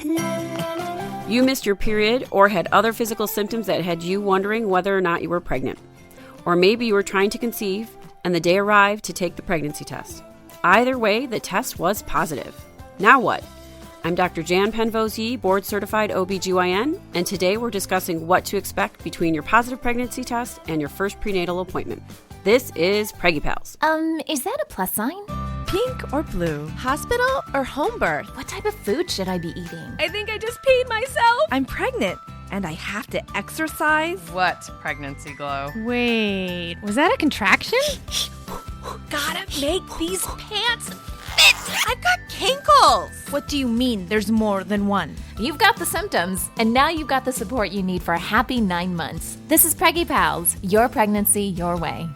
You missed your period or had other physical symptoms that had you wondering whether or not you were pregnant. Or maybe you were trying to conceive and the day arrived to take the pregnancy test. Either way, the test was positive. Now what? I'm Dr. Jan Penvose-Yee, board-certified OBGYN, and today we're discussing what to expect between your positive pregnancy test and your first prenatal appointment. This is Preggy Pals. Is that a plus sign? Pink or blue? Hospital or home birth? What type of food should I be eating? I think I just peed myself. I'm pregnant, and I have to exercise. What pregnancy glow? Wait, was that a contraction? Gotta make these pants fit. I've got kinkles. What do you mean there's more than one? You've got the symptoms, and now you've got the support you need for a happy 9 months. This is Preggy Pals, your pregnancy, your way.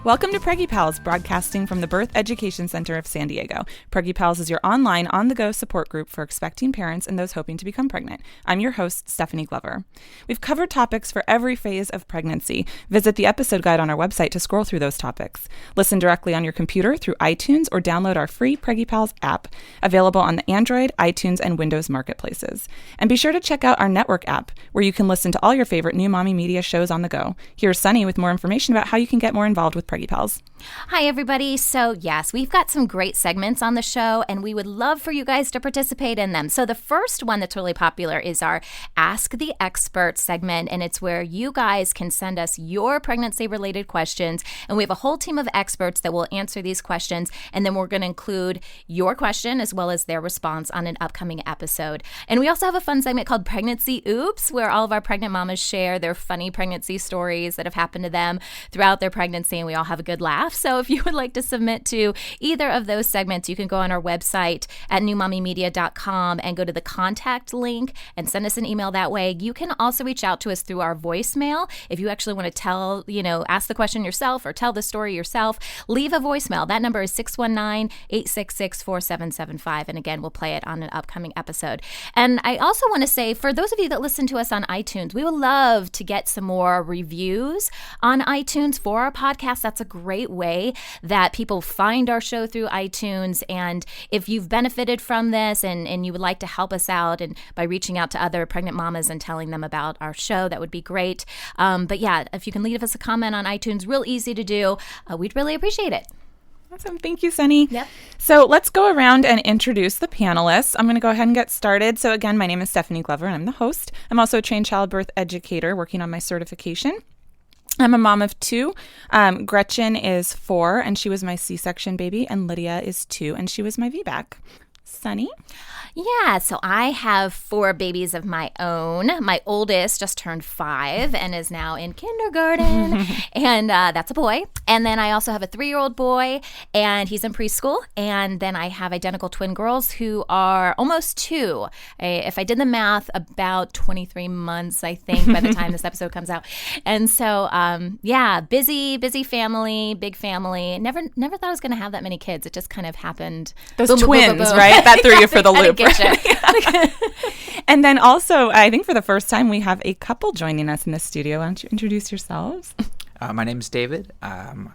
Welcome to Preggy Pals, broadcasting from the Birth Education Center of San Diego. Preggy Pals is your online, on-the-go support group for expecting parents and those hoping to become pregnant. I'm your host, Stephanie Glover. We've covered topics for every phase of pregnancy. Visit the episode guide on our website to scroll through those topics. Listen directly on your computer through iTunes or download our free Preggy Pals app, available on the Android, iTunes, and Windows marketplaces. And be sure to check out our network app, where you can listen to all your favorite New Mommy Media shows on the go. Here's Sunny with more information about how you can get more involved with Preggy Pals. Hi, everybody. So, yes, we've got some great segments on the show, and we would love for you guys to participate in them. So the first one that's really popular is our Ask the Expert segment, and it's where you guys can send us your pregnancy-related questions, and we have a whole team of experts that will answer these questions, and then we're going to include your question as well as their response on an upcoming episode. And we also have a fun segment called Pregnancy Oops, where all of our pregnant mamas share their funny pregnancy stories that have happened to them throughout their pregnancy, and we all have a good laugh. So if you would like to submit to either of those segments, you can go on our website at newmommymedia.com and go to the contact link and send us an email that way. You can also reach out to us through our voicemail. If you actually want to ask the question yourself or tell the story yourself, leave a voicemail. That number is 619-866-4775. And again, we'll play it on an upcoming episode. And I also want to say, for those of you that listen to us on iTunes, we would love to get some more reviews on iTunes for our podcast. That's a great way that people find our show through iTunes. And if you've benefited from this and you would like to help us out and by reaching out to other pregnant mamas and telling them about our show, that would be great. But yeah, if you can leave us a comment on iTunes, real easy to do. We'd really appreciate it. Awesome. Thank you, Sunny. Yep. So let's go around and introduce the panelists. I'm going to go ahead and get started. So again, my name is Stephanie Glover, and I'm the host. I'm also a trained childbirth educator working on my certification. I'm a mom of two. Gretchen is 4, and she was my C-section baby, and Lydia is 2, and she was my VBAC. Sunny? Yeah, so I have 4 babies of my own. My oldest just turned 5 and is now in kindergarten, and that's a boy. And then I also have a 3-year-old boy, and he's in preschool. And then I have identical twin girls who are almost 2. If I did the math, about 23 months, I think, by the time this episode comes out. And so, busy family, big family. Never thought I was going to have that many kids. It just kind of happened. Those boom, twins, boom, boom, boom. right? That threw you for the loop. Right? And then also, I think for the first time, we have a couple joining us in the studio. Why don't you introduce yourselves? My name is David. I'm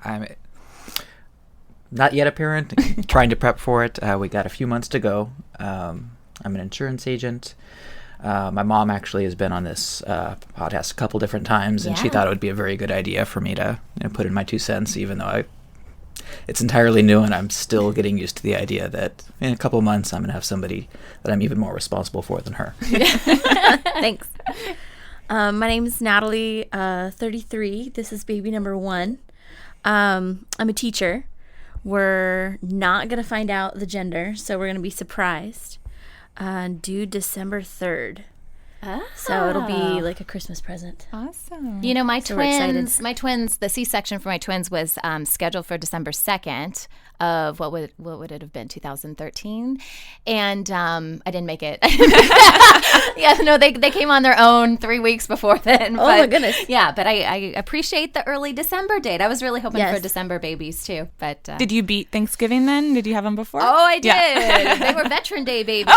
not yet a parent, trying to prep for it. We got a few months to go. I'm an insurance agent. My mom actually has been on this podcast a couple different times, and she thought it would be a very good idea for me to put in my 2 cents, even though it's entirely new, and I'm still getting used to the idea that in a couple of months I'm going to have somebody that I'm even more responsible for than her. Thanks. My name is Natalie, 33. This is baby number 1. I'm a teacher. We're not going to find out the gender, so we're going to be surprised. Due December 3rd. So it'll be like a Christmas present. Awesome. You know, my So twins, the C-section for my twins was scheduled for December 2nd of what would it have been, 2013, and I didn't make it. Yeah, no, they came on their own 3 weeks before then. Oh my goodness. Yeah, but I appreciate the early December date. I was really hoping for December babies too. But did you beat Thanksgiving then? Did you have them before? Oh, I did. Yeah. They were Veteran Day babies.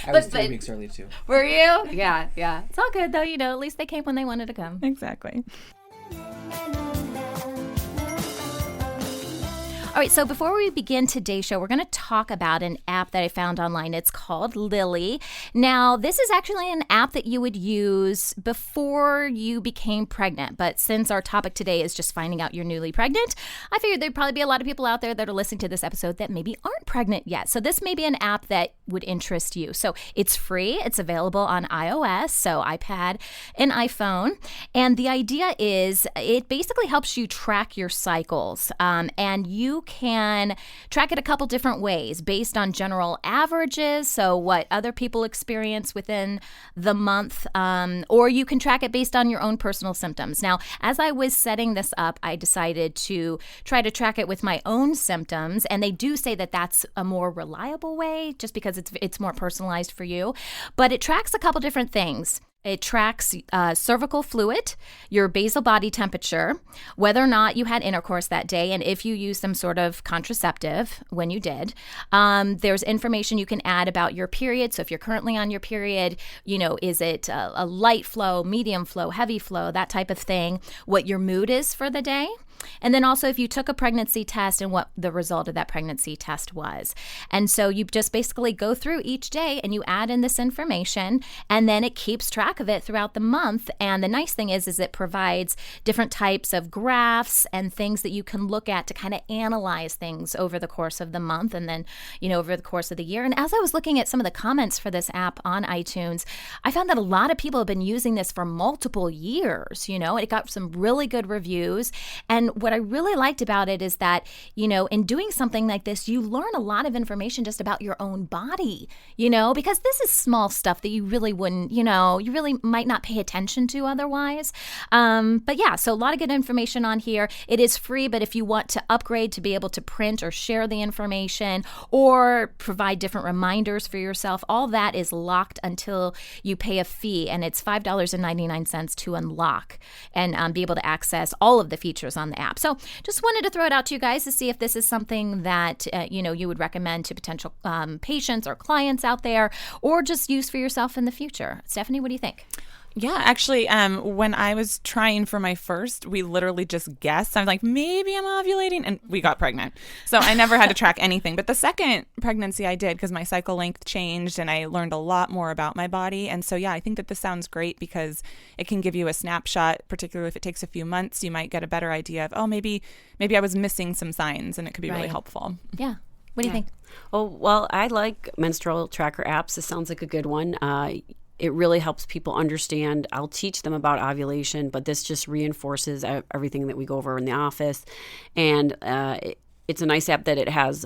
I was 3 weeks early too. Were you? Yeah. It's all good though. You know, at least they came when they wanted to come. Exactly. All right, so before we begin today's show, we're going to talk about an app that I found online. It's called Lily. Now, this is actually an app that you would use before you became pregnant. But since our topic today is just finding out you're newly pregnant, I figured there'd probably be a lot of people out there that are listening to this episode that maybe aren't pregnant yet. So this may be an app that would interest you. So it's free. It's available on iOS, so iPad and iPhone. And the idea is it basically helps you track your cycles. And you can track it a couple different ways based on general averages, so what other people experience within the month, or you can track it based on your own personal symptoms. Now, as I was setting this up, I decided to try to track it with my own symptoms, and they do say that that's a more reliable way just because it's more personalized for you. But it tracks a couple different things. It tracks cervical fluid, your basal body temperature, whether or not you had intercourse that day, and if you used some sort of contraceptive when you did. There's information you can add about your period. So if you're currently on your period, is it a light flow, medium flow, heavy flow, that type of thing, what your mood is for the day. And then also if you took a pregnancy test and what the result of that pregnancy test was. And so you just basically go through each day and you add in this information, and then it keeps track of it throughout the month. And the nice thing is it provides different types of graphs and things that you can look at to kind of analyze things over the course of the month and then, over the course of the year. And as I was looking at some of the comments for this app on iTunes, I found that a lot of people have been using this for multiple years. It got some really good reviews. And what I really liked about it is that, in doing something like this, you learn a lot of information just about your own body, because this is small stuff that you really wouldn't, you really might not pay attention to otherwise. But yeah, so a lot of good information on here. It is free, but if you want to upgrade to be able to print or share the information or provide different reminders for yourself, all that is locked until you pay a fee, and it's $5.99 to unlock and be able to access all of the features on the app. So just wanted to throw it out to you guys to see if this is something that, you would recommend to potential patients or clients out there, or just use for yourself in the future. Stephanie, what do you think? Yeah, actually, when I was trying for my first, we literally just guessed. I'm like, maybe I'm ovulating, and we got pregnant. So I never had to track anything. But the second pregnancy I did, because my cycle length changed and I learned a lot more about my body. And so, yeah, I think that this sounds great because it can give you a snapshot, particularly if it takes a few months. You might get a better idea of, maybe I was missing some signs, and it could be really helpful. Yeah. What do you think? Oh, well, I like menstrual tracker apps. This sounds like a good one. It really helps people understand. I'll teach them about ovulation, but this just reinforces everything that we go over in the office. And it's a nice app that it has,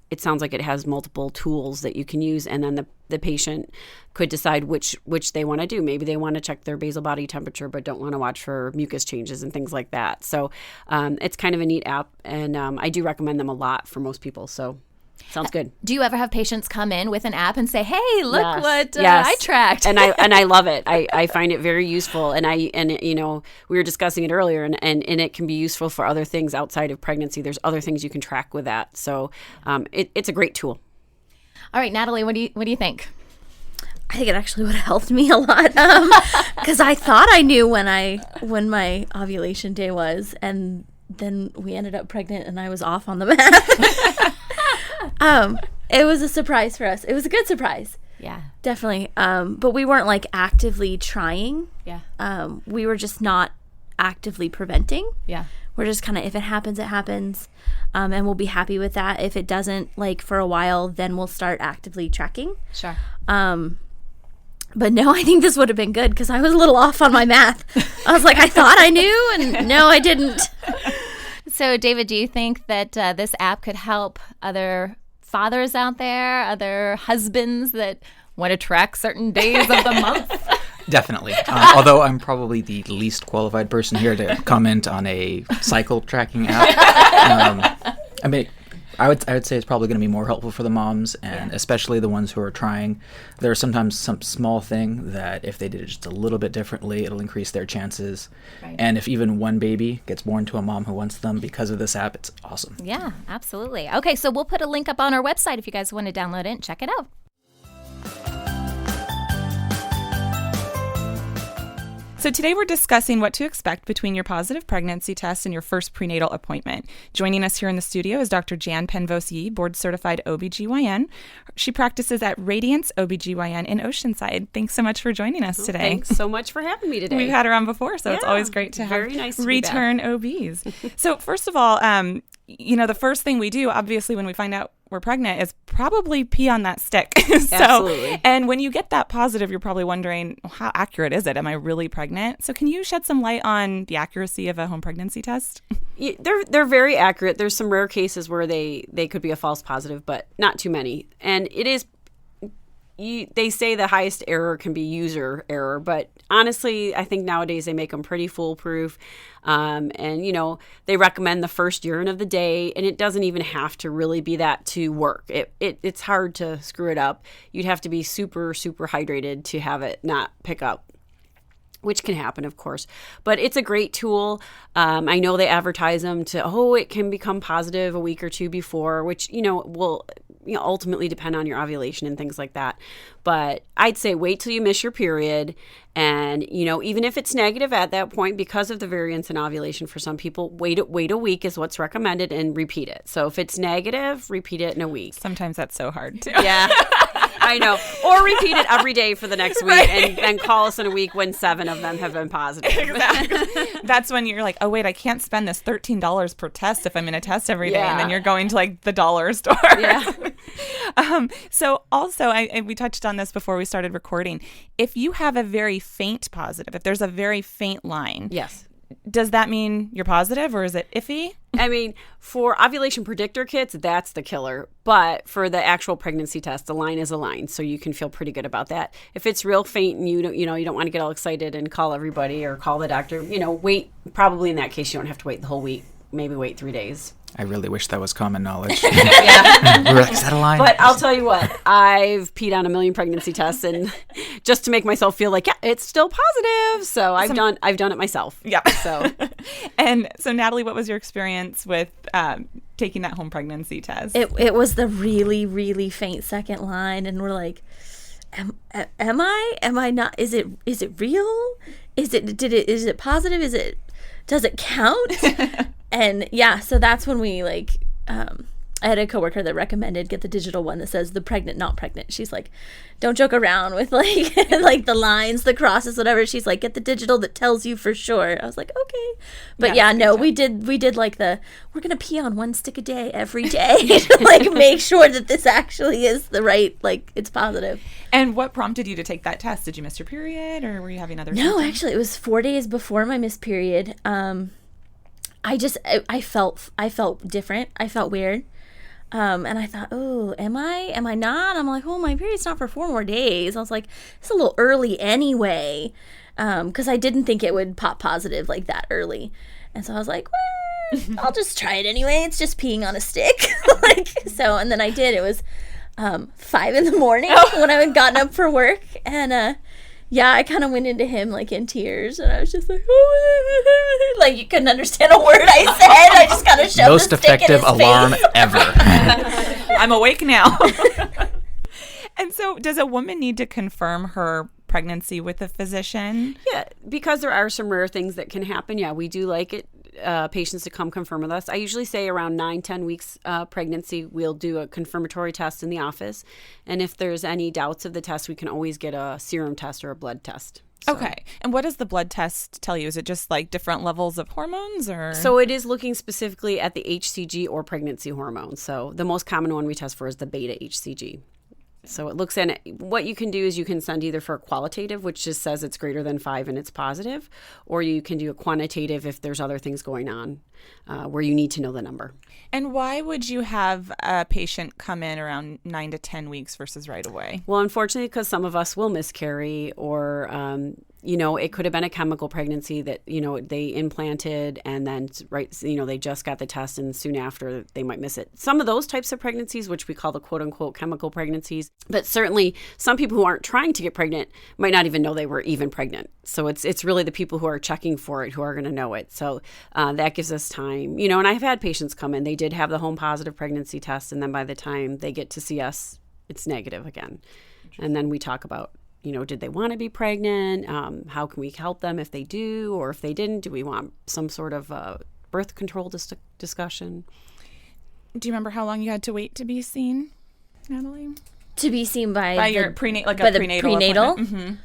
it sounds like it has multiple tools that you can use. And then the patient could decide which they want to do. Maybe they want to check their basal body temperature, but don't want to watch for mucus changes and things like that. So it's kind of a neat app. And I do recommend them a lot for most people. So sounds good. Do you ever have patients come in with an app and say, "Hey, look what I tracked"? and I love it. I find it very useful. And we were discussing it earlier, and it can be useful for other things outside of pregnancy. There's other things you can track with that. So it's a great tool. All right, Natalie, what do you think? I think it actually would have helped me a lot because I thought I knew when my ovulation day was, and then we ended up pregnant, and I was off on the math. It was a surprise for us. It was a good surprise. Yeah, definitely. But we weren't actively trying. Yeah. We were just not actively preventing. Yeah. We're just kind of, if it happens, it happens. And we'll be happy with that. If it doesn't, for a while, then we'll start actively tracking. Sure. But no, I think this would have been good because I was a little off on my math. I was like, I thought I knew, and no, I didn't. So, David, do you think that this app could help other fathers out there, other husbands that want to track certain days of the month? Definitely. Although I'm probably the least qualified person here to comment on a cycle tracking app. I would say it's probably going to be more helpful for the moms, and especially the ones who are trying. There's sometimes some small thing that if they did it just a little bit differently, it'll increase their chances. Right. And if even one baby gets born to a mom who wants them because of this app, it's awesome. Yeah, absolutely. Okay, so we'll put a link up on our website if you guys want to download it and check it out. So today we're discussing what to expect between your positive pregnancy test and your first prenatal appointment. Joining us here in the studio is Dr. Jan Penvos-Yee, board-certified OBGYN. She practices at Radiance OBGYN in Oceanside. Thanks so much for joining us today. Thanks so much for having me today. We've had her on before, so it's always great to have very nice to return OBs. So first of all, the first thing we do, obviously, when we find out we're pregnant is probably pee on that stick. Absolutely. And when you get that positive, you're probably wondering, well, how accurate is it? Am I really pregnant? So can you shed some light on the accuracy of a home pregnancy test? They're very accurate. There's some rare cases where they could be a false positive, but not too many. And it is, they say the highest error can be user error, but honestly, I think nowadays they make them pretty foolproof. And, they recommend the first urine of the day, and it doesn't even have to really be that to work. It's hard to screw it up. You'd have to be super, super hydrated to have it not pick up, which can happen, of course. But it's a great tool. I know they advertise them it can become positive a week or two before, which, will ultimately depend on your ovulation and things like that. But I'd say wait till you miss your period. And, even if it's negative at that point, because of the variance in ovulation for some people, wait a week is what's recommended and repeat it. So if it's negative, repeat it in a week. Sometimes that's so hard too. Yeah. I know. Or repeat it every day for the next week and then call us in a week when 7 of them have been positive. Exactly. That's when you're like, oh, wait, I can't spend this $13 per test if I'm in a test every day. And then you're going to like the dollar store. Yeah. So also, we touched on this before we started recording. If you have a very faint positive, if there's a very faint line. Yes. Does that mean you're positive or is it iffy? I mean, for ovulation predictor kits, that's the killer. But for the actual pregnancy test, the line is a line, so you can feel pretty good about that. If it's real faint and you don't want to get all excited and call everybody or call the doctor, wait. Probably in that case, you don't have to wait the whole week. Maybe wait 3 days. I really wish that was common knowledge. Yeah. We were like, is that a line? But I'll tell you what, I've peed on a million pregnancy tests, and just to make myself feel like, yeah, it's still positive. So I've done it myself. Yeah. So, and so Natalie, what was your experience with taking that home pregnancy test? It was the really, really faint second line, and we're like, am I not? Is it real? Is it positive? Does it count? And yeah, so that's when we I had a coworker that recommended get the digital one that says the pregnant, not pregnant. She's like, don't joke around with like the lines, the crosses, whatever. She's like, get the digital that tells you for sure. I was like, okay. But we did like we're going to pee on 1 stick a day every day to make sure that this actually is the right, it's positive. And what prompted you to take that test? Did you miss your period or were you having other No, symptoms? actually it was 4 days before my missed period. I felt different. I felt weird. And I thought, oh, am I not? I'm like, oh, my period's not for 4 more days. I was like, it's a little early anyway. Because I didn't think it would pop positive like that early. And so I was like, well, I'll just try it anyway. It's just peeing on a stick. And then I did. It was 5 a.m. when I had gotten up for work. And I kind of went into him in tears, and I was just like, you couldn't understand a word I said. I just kind of shoved Most the stick in his effective alarm face. ever. I'm awake now. And so does a woman need to confirm her pregnancy with a physician? yeah, because there are some rare things that can happen. Yeah, we do like it. Patients to come confirm with us. I usually say around 9-10 weeks pregnancy, we'll do a confirmatory test in the office. And if there's any doubts of the test, we can always get a serum test or a blood test. So. Okay. And what does the blood test tell you? Is it just different levels of hormones or? So it is looking specifically at the HCG or pregnancy hormone. So the most common one we test for is the beta HCG. So it looks at what you can do is you can send either for a qualitative, which just says it's greater than 5 and it's positive, or you can do a quantitative if there's other things going on where you need to know the number. And why would you have a patient come in around 9 to 10 weeks versus right away? Well, unfortunately, because some of us will miscarry or, it could have been a chemical pregnancy that, they implanted and then, they just got the test and soon after they might miss it. Some of those types of pregnancies, which we call the quote unquote chemical pregnancies, but certainly some people who aren't trying to get pregnant might not even know they were even pregnant. So it's really the people who are checking for it who are going to know it. So that gives us time, and I've had patients come in, they did have the home positive pregnancy test. And then by the time they get to see us, it's negative again. And then we talk about did they want to be pregnant? How can we help them if they do, or if they didn't? Do we want some sort of birth control discussion? Do you remember how long you had to wait to be seen, Natalie? To be seen by your prenatal appointment?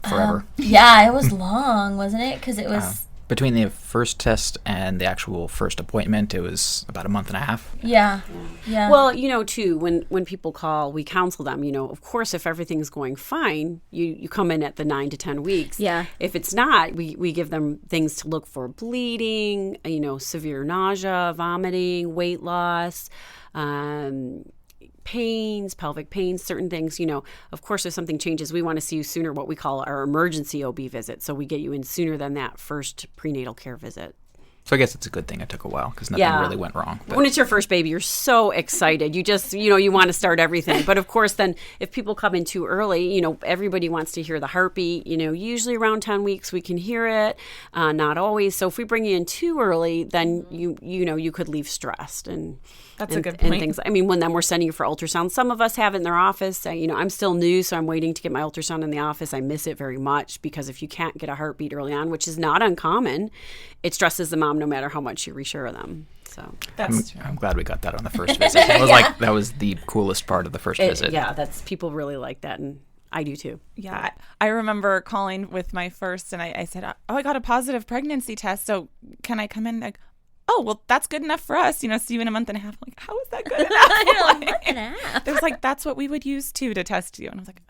Forever. Yeah, it was long, wasn't it? Because it was between the first test and the actual first appointment, it was about a month and a half. Yeah. Well, too, when people call, we counsel them. Of course, if everything's going fine, you come in at the 9 to 10 weeks. Yeah. If it's not, we give them things to look for: bleeding, severe nausea, vomiting, weight loss, pains, pelvic pains, certain things. Of course, if something changes, we want to see you sooner, what we call our emergency OB visit. So we get you in sooner than that first prenatal care visit. So I guess it's a good thing it took a while because nothing really went wrong. But. When it's your first baby, you're so excited. You just, you want to start everything. But of course, then if people come in too early, everybody wants to hear the heartbeat. Usually around 10 weeks we can hear it, not always. So if we bring you in too early, then you could leave stressed and. That's a good point. And things. When then we're sending you for ultrasound. Some of us have it in their office. I'm still new, so I'm waiting to get my ultrasound in the office. I miss it very much because if you can't get a heartbeat early on, which is not uncommon, it stresses the mom no matter how much you reassure them. So I'm glad we got that on the first visit. It was like that was the coolest part of the first visit. Yeah, people really like that, and I do too. Yeah, I remember calling with my first, and I said, I got a positive pregnancy test, so can I come in? Like, oh, well, that's good enough for us. See you in a month and a half. I'm like, how is that good enough? A month and a half. There's that's what we would use too to test you. And I was like,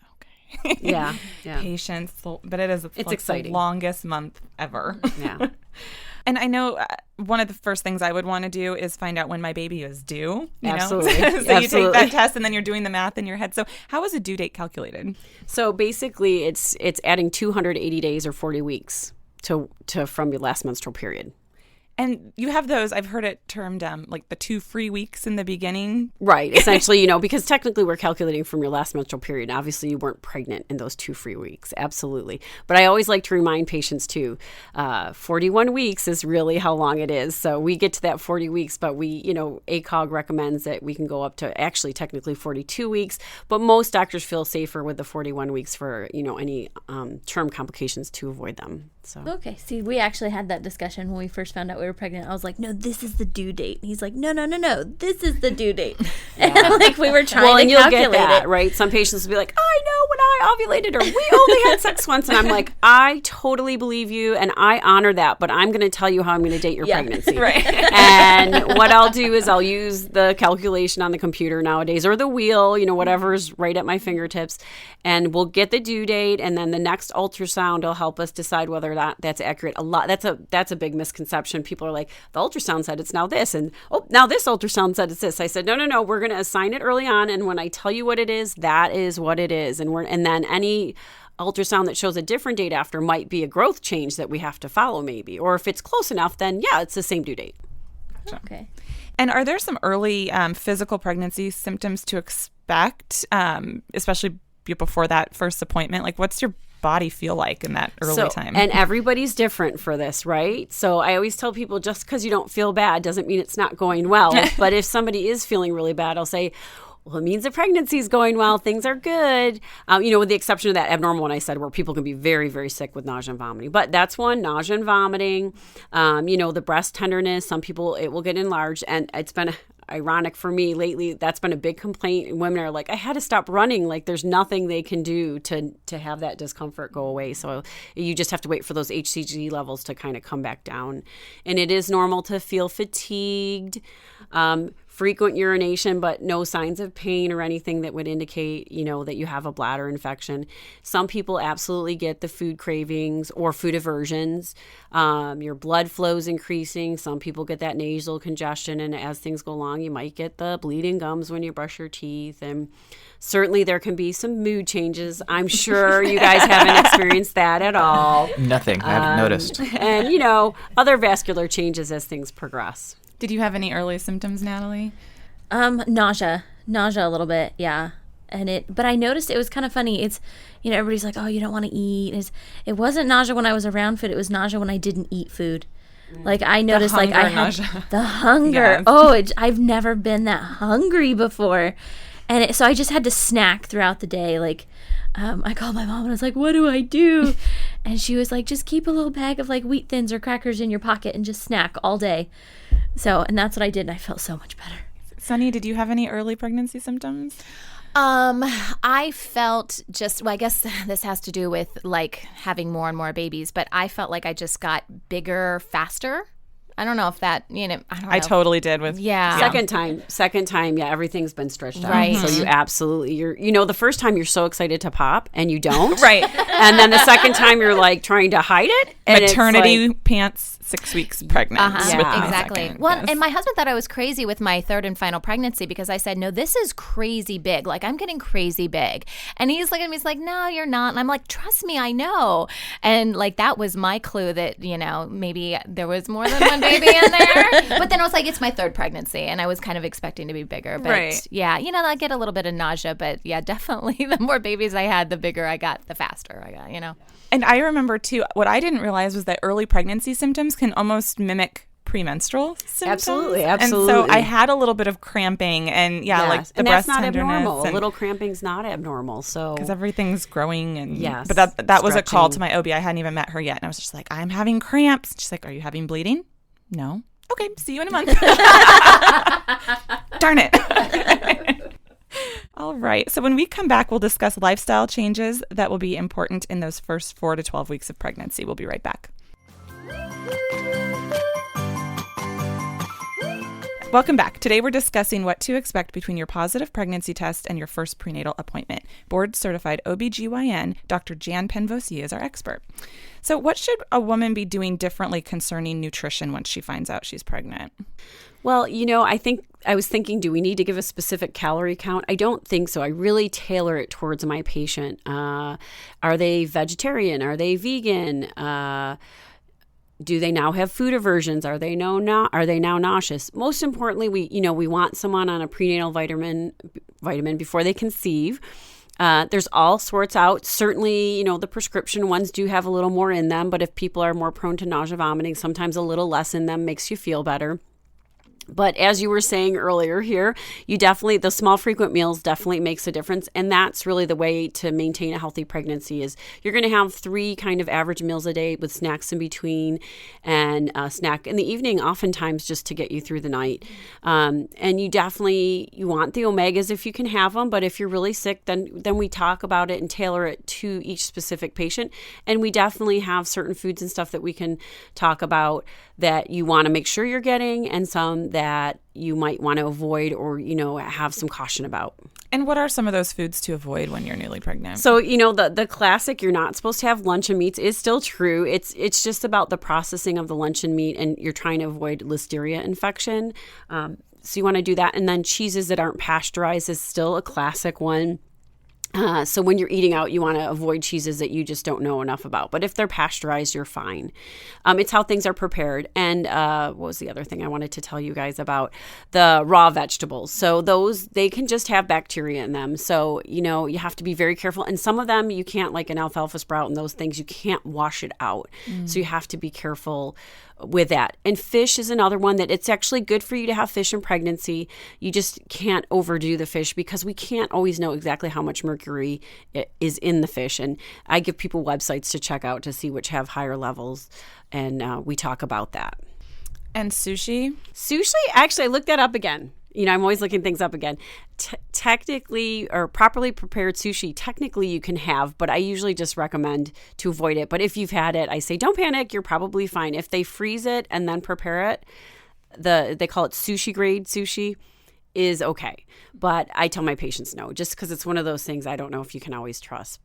okay. Yeah. Patience. But it's exciting. The longest month ever. Yeah. And I know one of the first things I would want to do is find out when my baby is due. Absolutely. So Absolutely. You take that test and then you're doing the math in your head. So how is a due date calculated? So basically it's adding 280 days or 40 weeks to from your last menstrual period. And you have those, I've heard it termed like the 2 free weeks in the beginning. Right. Essentially, because technically we're calculating from your last menstrual period. Obviously, you weren't pregnant in those 2 free weeks. Absolutely. But I always like to remind patients too, 41 weeks is really how long it is. So we get to that 40 weeks, but ACOG recommends that we can go up to actually technically 42 weeks. But most doctors feel safer with the 41 weeks for, any term complications to avoid them. So. Okay. See, we actually had that discussion when we first found out we were pregnant. I was like, no, this is the due date. And he's like, no, this is the due date. And we were trying to calculate that, it. Right? Some patients will be like, I know when I ovulated, or we only had sex once. And I'm like, I totally believe you and I honor that, but I'm going to tell you how I'm going to date your pregnancy. Right. And what I'll do is I'll use the calculation on the computer nowadays, or the wheel, whatever's right at my fingertips. And we'll get the due date, and then the next ultrasound will help us decide whether or not that's accurate. That's a big misconception. People are like, the ultrasound said it's now this, and now this ultrasound said it's this. I said, no, we're going to assign it early on, and when I tell you what it is, that is what it is. And then any ultrasound that shows a different date after might be a growth change that we have to follow maybe. Or if it's close enough, then yeah, it's the same due date. Gotcha. Okay. And are there some early physical pregnancy symptoms to expect, especially before that first appointment? Like, what's your body feel like in that early time? And everybody's different for this, right? So I always tell people, just because you don't feel bad doesn't mean it's not going well. But if somebody is feeling really bad, I'll say, well, it means the pregnancy is going well. Things are good. With the exception of that abnormal one I said, where people can be very, very sick with nausea and vomiting. But that's one, nausea and vomiting. The breast tenderness, some people, it will get enlarged. And it's been ironic for me lately. That's been a big complaint. Women are like, I had to stop running. Like, there's nothing they can do to have that discomfort go away. So you just have to wait for those HCG levels to kind of come back down. And it is normal to feel fatigued, frequent urination, but no signs of pain or anything that would indicate, that you have a bladder infection. Some people absolutely get the food cravings or food aversions. Your blood flow's increasing. Some people get that nasal congestion, and as things go along, you might get the bleeding gums when you brush your teeth. And certainly there can be some mood changes. I'm sure you guys haven't experienced that at all. Nothing. I haven't noticed. And, other vascular changes as things progress. Did you have any early symptoms, Natalie? Nausea a little bit, yeah. But I noticed it was kind of funny. It's, everybody's like, oh, you don't want to eat. It wasn't nausea when I was around food. It was nausea when I didn't eat food. Like, I noticed, I had nausea. The hunger. Yes. Oh, I've never been that hungry before. And so I just had to snack throughout the day. Like, I called my mom and I was like, what do I do? And she was like, just keep a little bag of like Wheat Thins or crackers in your pocket and just snack all day. So, and that's what I did, and I felt so much better. Sunny, did you have any early pregnancy symptoms? I felt well, I guess this has to do with like having more and more babies, but I felt like I just got bigger faster. I don't know if that, I don't know. I totally did with Second time, yeah, everything's been stretched out. Right. So you absolutely, the first time you're so excited to pop and you don't. Right. And then the second time you're like trying to hide it. And maternity pants, 6 weeks pregnant. Yeah, with my exactly. second, Well, yes. and my husband thought I was crazy with my third and final pregnancy because I said, no, this is crazy big. Like, I'm getting crazy big. And he's looking at me, he's like, no, you're not. And I'm like, trust me, I know. And like, that was my clue that, maybe there was more than one baby in there. But then I was like, it's my third pregnancy. And I was kind of expecting to be bigger. But right. yeah, I get a little bit of nausea. But yeah, definitely the more babies I had, the bigger I got, the faster I got, And I remember, too, what I didn't realize was that early pregnancy symptoms can almost mimic premenstrual symptoms. Absolutely. And so I had a little bit of cramping and, like the and breast that's not tenderness. abnormal. A little cramping's not abnormal. So because everything's growing. And yes, but that was a call to stretching. my OB. I hadn't even met her yet. And I was just like, I'm having cramps. She's like, are you having bleeding? No. Okay, see you in a month. Darn it. All right. So when we come back, we'll discuss lifestyle changes that will be important in those first 4 to 12 weeks of pregnancy. We'll be right back. Welcome back. Today we're discussing what to expect between your positive pregnancy test and your first prenatal appointment. Board-certified OBGYN Dr. Jan Penvosier is our expert. So what should a woman be doing differently concerning nutrition once she finds out she's pregnant? Well, I was thinking, do we need to give a specific calorie count? I don't think so. I really tailor it towards my patient. Are they vegetarian? Are they vegan? Do they now have food aversions? Are they now nauseous? Most importantly, we want someone on a prenatal vitamin before they conceive. There's all sorts out. Certainly, the prescription ones do have a little more in them, but if people are more prone to nausea, vomiting, sometimes a little less in them makes you feel better. But as you were saying earlier here, the small frequent meals definitely makes a difference. And that's really the way to maintain a healthy pregnancy is you're going to have 3 kind of average meals a day with snacks in between and a snack in the evening, oftentimes just to get you through the night. And you want the omegas if you can have them. But if you're really sick, then we talk about it and tailor it to each specific patient. And we definitely have certain foods and stuff that we can talk about that you want to make sure you're getting and some that you might want to avoid or, have some caution about. And what are some of those foods to avoid when you're newly pregnant? So, the classic, you're not supposed to have luncheon meats is still true. It's just about the processing of the luncheon meat and you're trying to avoid listeria infection. So you want to do that. And then cheeses that aren't pasteurized is still a classic one. So when you're eating out, you want to avoid cheeses that you just don't know enough about. But if they're pasteurized, you're fine. It's how things are prepared. And what was the other thing I wanted to tell you guys about? The raw vegetables. So they can just have bacteria in them. So, you have to be very careful. And some of them you can't, like an alfalfa sprout and those things, you can't wash it out. So you have to be careful with that. And fish is another one that it's actually good for you to have fish in pregnancy. You just can't overdo the fish because we can't always know exactly how much mercury is in the fish. And I give people websites to check out to see which have higher levels. And we talk about that. And sushi? Sushi, actually, I looked that up again. I'm always looking things up again. Technically, or properly prepared sushi, technically you can have, but I usually just recommend to avoid it. But if you've had it, I say don't panic. You're probably fine. If they freeze it and then prepare it, they call it sushi grade sushi, is okay. But I tell my patients no, just because it's one of those things I don't know if you can always trust.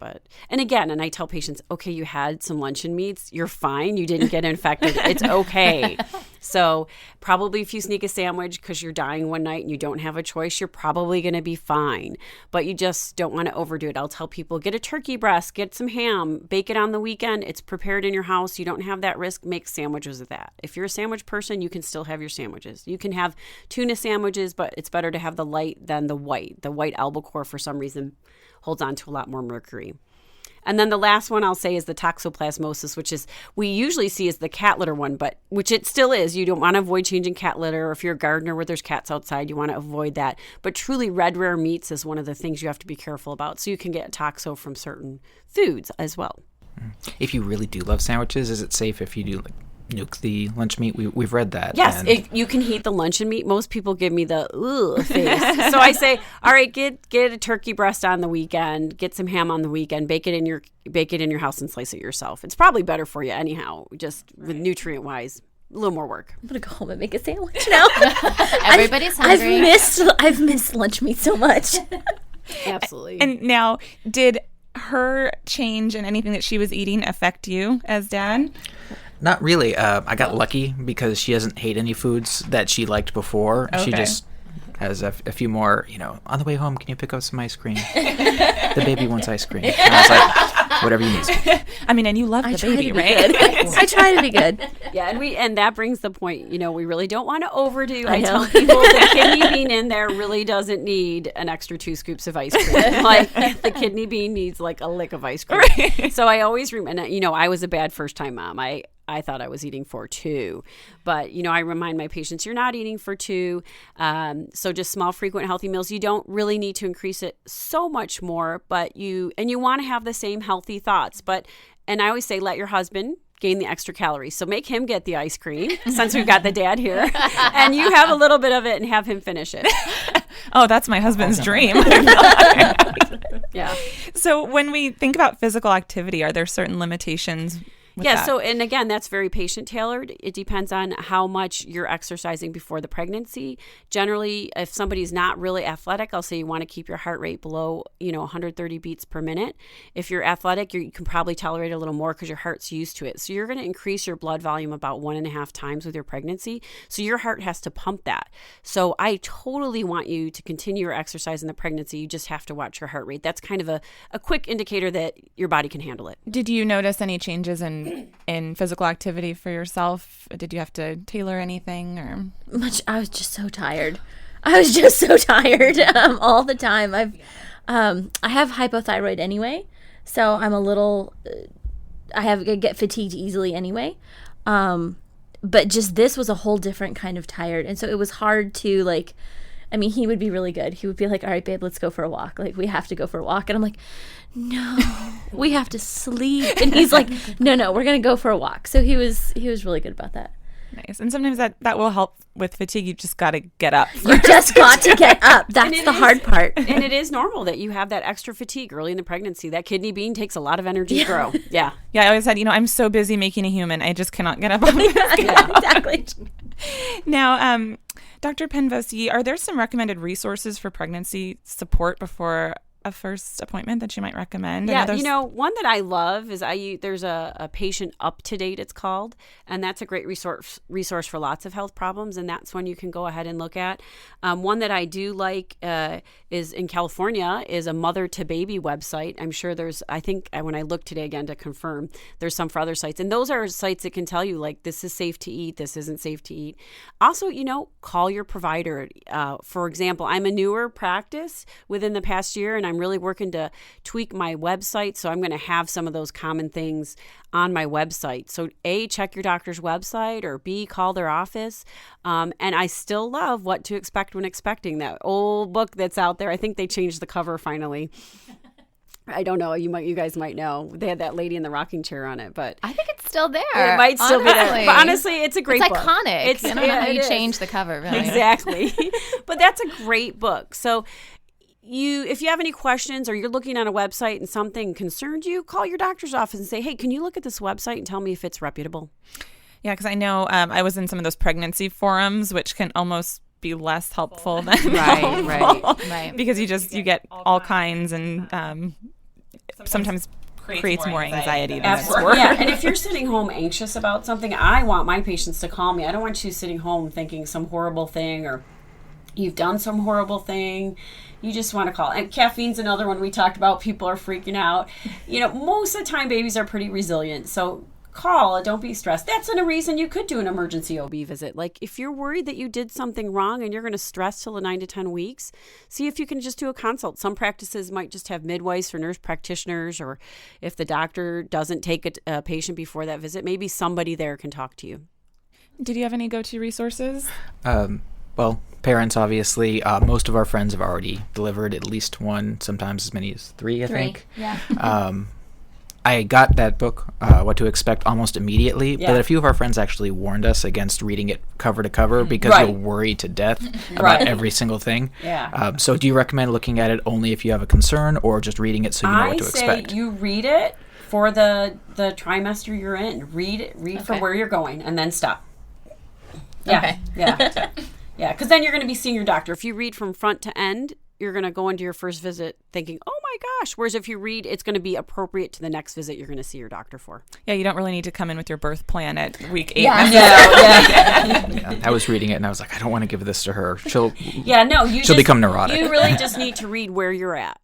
And I tell patients, okay, you had some luncheon meats, you're fine, you didn't get infected, it's okay. So probably if you sneak a sandwich because you're dying one night and you don't have a choice, you're probably going to be fine. But you just don't want to overdo it. I'll tell people, get a turkey breast, get some ham, bake it on the weekend. It's prepared in your house. You don't have that risk. Make sandwiches of that. If you're a sandwich person, you can still have your sandwiches. You can have tuna sandwiches, but it's better to have the light than the white. The white albacore, for some reason, holds on to a lot more mercury. And then the last one I'll say is the toxoplasmosis, which is we usually see as the cat litter one, but which it still is. You don't want to avoid changing cat litter. Or if you're a gardener where there's cats outside, you want to avoid that. But truly, red rare meats is one of the things you have to be careful about. So you can get toxo from certain foods as well. If you really do love sandwiches, is it safe if you do nuke the lunch meat? We've read that. Yes, you can heat the luncheon meat. Most people give me the ugh face. So I say, all right, get a turkey breast on the weekend, get some ham on the weekend, bake it in your house and slice it yourself. It's probably better for you anyhow, just with nutrient wise. A little more work. I'm gonna go home and make a sandwich now. Everybody's hungry. I've missed lunch meat so much. Absolutely. And now, did her change in anything that she was eating affect you as dad? Not really. I got lucky because she doesn't hate any foods that she liked before. Okay. She just has a few more, on the way home, can you pick up some ice cream? The baby wants ice cream. And I was like, whatever you need. I mean, and you love the baby, right? I try to be good. Yeah, and that brings the point, we really don't want to overdo. I tell people the kidney bean in there really doesn't need an extra 2 scoops of ice cream. Like the kidney bean needs like a lick of ice cream. Right. So I always remember, I was a bad first-time mom. I thought I was eating for 2, but I remind my patients, you're not eating for 2. So just small, frequent, healthy meals. You don't really need to increase it so much more, but you want to have the same healthy thoughts. And I always say, let your husband gain the extra calories. So make him get the ice cream since we've got the dad here, and you have a little bit of it and have him finish it. Oh, that's my husband's dream. Yeah. So when we think about physical activity, are there certain limitations? Yeah, so, and again, that's very patient tailored. It depends on how much you're exercising before the pregnancy. Generally, if somebody's not really athletic, I'll say you want to keep your heart rate below, 130 beats per minute. If you're athletic, you can probably tolerate a little more because your heart's used to it. So you're going to increase your blood volume about 1.5 times with your pregnancy. So your heart has to pump that. So I totally want you to continue your exercise in the pregnancy. You just have to watch your heart rate. That's kind of a quick indicator that your body can handle it. Did you notice any changes in physical activity for yourself? Did you have to tailor anything or much? I was just so tired. All the time. I have hypothyroid anyway, so I'm a little. I get fatigued easily anyway. But just this was a whole different kind of tired, and so it was hard to like. I mean, he would be really good. He would be like, all right, babe, let's go for a walk. Like, we have to go for a walk. And I'm like, no, we have to sleep. And he's like, no, we're going to go for a walk. So he was really good about that. Nice. And sometimes that will help with fatigue. You just got to get up. You just got to get up. That's the hard part. And it is normal that you have that extra fatigue early in the pregnancy. That kidney bean takes a lot of energy to grow. Yeah. Yeah, I always said, I'm so busy making a human. I just cannot get up. Exactly. Now, Dr. Penvosi, are there some recommended resources for pregnancy support before a first appointment that you might recommend? Yeah, one that I love is there's a patient up to date, it's called, and that's a great resource for lots of health problems, and that's one you can go ahead and look at. One that I do like is in California is a mother to baby website. I'm sure I think when I looked today again to confirm, there's some for other sites, and those are sites that can tell you like this is safe to eat, this isn't safe to eat. Also, call your provider. For example, I'm a newer practice within the past year, and I'm really working to tweak my website. So I'm going to have some of those common things on my website. So A, check your doctor's website, or B, call their office. And I still love What to Expect When Expecting, that old book that's out there. I think they changed the cover finally. I don't know. You guys might know. They had that lady in the rocking chair on it, but I think it's still there. It might still be there. But honestly, it's a great book. It's iconic. I don't know how you change the cover. Really. Exactly. But that's a great book. So if you have any questions or you're looking on a website and something concerns you, call your doctor's office and say, hey, can you look at this website and tell me if it's reputable? Yeah, because I know I was in some of those pregnancy forums, which can almost be less helpful than helpful. Right. Because you get all kinds, and sometimes creates more anxiety than it's worth. Yeah, and if you're sitting home anxious about something, I want my patients to call me. I don't want you sitting home thinking some horrible thing or you've done some horrible thing. You just want to call. And caffeine's another one we talked about. People are freaking out. Most of the time babies are pretty resilient. So call. Don't be stressed. That's a reason you could do an emergency OB visit. Like if you're worried that you did something wrong and you're going to stress till the 9 to 10 weeks, see if you can just do a consult. Some practices might just have midwives or nurse practitioners, or if the doctor doesn't take a patient before that visit, maybe somebody there can talk to you. Did you have any go-to resources? Well, parents, obviously. Most of our friends have already delivered at least one, sometimes as many as three, I think. Yeah. I got that book, What to Expect, almost immediately, Yeah. but a few of our friends actually warned us against reading it cover to cover because Right. you'll worry to death about Right. every single thing. Yeah. So do you recommend looking at it only if you have a concern, or just reading it so you know what to expect? I say you read it for the trimester you're in. Read for where you're going, and then stop. Yeah. Okay. Yeah. Yeah, because then you're going to be seeing your doctor. If you read from front to end, you're going to go into your first visit thinking, oh my gosh. Whereas if you read, it's going to be appropriate to the next visit you're going to see your doctor for. Yeah, you don't really need to come in with your birth plan at week 8. Yeah. Yeah, I was reading it and I was like, I don't want to give this to her. She'll become neurotic. You really just need to read where you're at.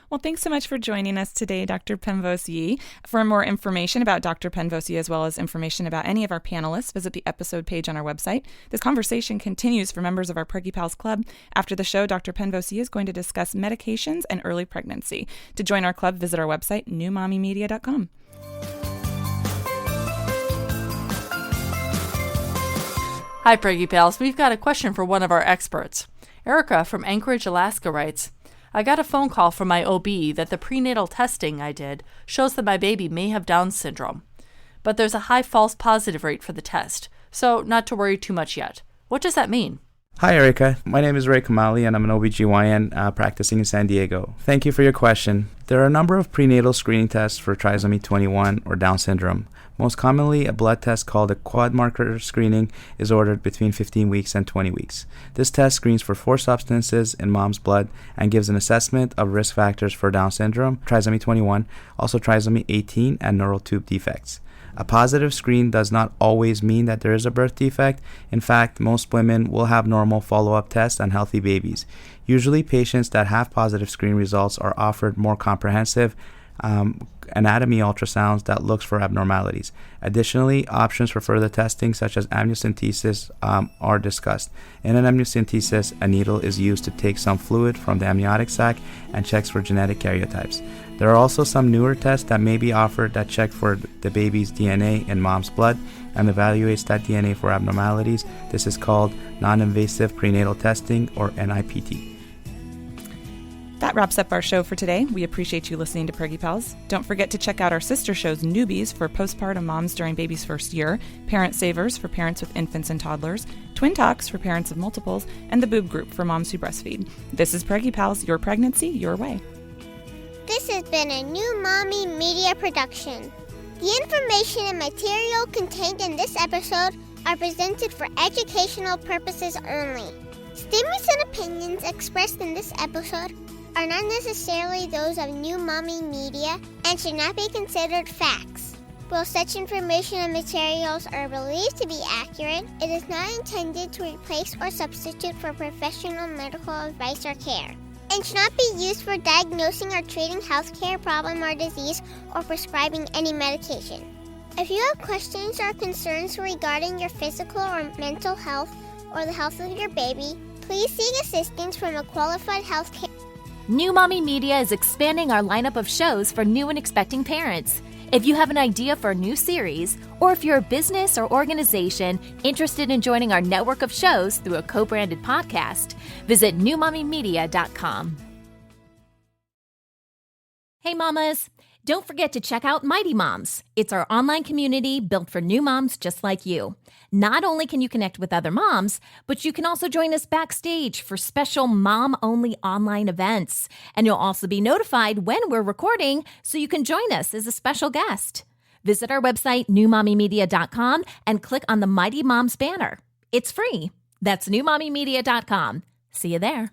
Well, thanks so much for joining us today, Dr. Penvose-Yee. For more information about Dr. Penvose-Yee, as well as information about any of our panelists, visit the episode page on our website. This conversation continues for members of our Preggy Pals Club. After the show, Dr. Penvose-Yee is going to discuss medications and early pregnancy. To join our club, visit our website, newmommymedia.com. Hi, Preggy Pals. We've got a question for one of our experts. Erica from Anchorage, Alaska writes, I got a phone call from my OB that the prenatal testing I did shows that my baby may have Down syndrome, but there's a high false positive rate for the test, so not to worry too much yet. What does that mean? Hi, Erica. My name is Ray Kamali, and I'm an OBGYN practicing in San Diego. Thank you for your question. There are a number of prenatal screening tests for trisomy 21 or Down syndrome. Most commonly, a blood test called a quad marker screening is ordered between 15 weeks and 20 weeks. This test screens for 4 substances in mom's blood and gives an assessment of risk factors for Down syndrome, trisomy 21, also trisomy 18, and neural tube defects. A positive screen does not always mean that there is a birth defect. In fact, most women will have normal follow-up tests on healthy babies. Usually, patients that have positive screen results are offered more comprehensive anatomy ultrasounds that looks for abnormalities. Additionally, options for further testing such as amniocentesis are discussed. In an amniocentesis, a needle is used to take some fluid from the amniotic sac and checks for genetic karyotypes. There are also some newer tests that may be offered that check for the baby's DNA in mom's blood and evaluates that DNA for abnormalities. This is called non-invasive prenatal testing, or NIPT. That wraps up our show for today. We appreciate you listening to Preggy Pals. Don't forget to check out our sister shows, Newbies for postpartum moms during baby's first year, Parent Savers for parents with infants and toddlers, Twin Talks for parents of multiples, and the Boob Group for moms who breastfeed. This is Preggy Pals, your pregnancy, your way. This has been a New Mommy Media production. The information and material contained in this episode are presented for educational purposes only. Statements and opinions expressed in this episode are not necessarily those of New Mommy Media and should not be considered facts. While such information and materials are believed to be accurate, it is not intended to replace or substitute for professional medical advice or care, and should not be used for diagnosing or treating healthcare problem or disease or prescribing any medication. If you have questions or concerns regarding your physical or mental health or the health of your baby, please seek assistance from a qualified healthcare. New Mommy Media is expanding our lineup of shows for new and expecting parents. If you have an idea for a new series, or if you're a business or organization interested in joining our network of shows through a co-branded podcast, visit newmommymedia.com. Hey mamas, don't forget to check out Mighty Moms. It's our online community built for new moms just like you. Not only can you connect with other moms, but you can also join us backstage for special mom-only online events. And you'll also be notified when we're recording so you can join us as a special guest. Visit our website, newmommymedia.com, and click on the Mighty Moms banner. It's free. That's newmommymedia.com. See you there.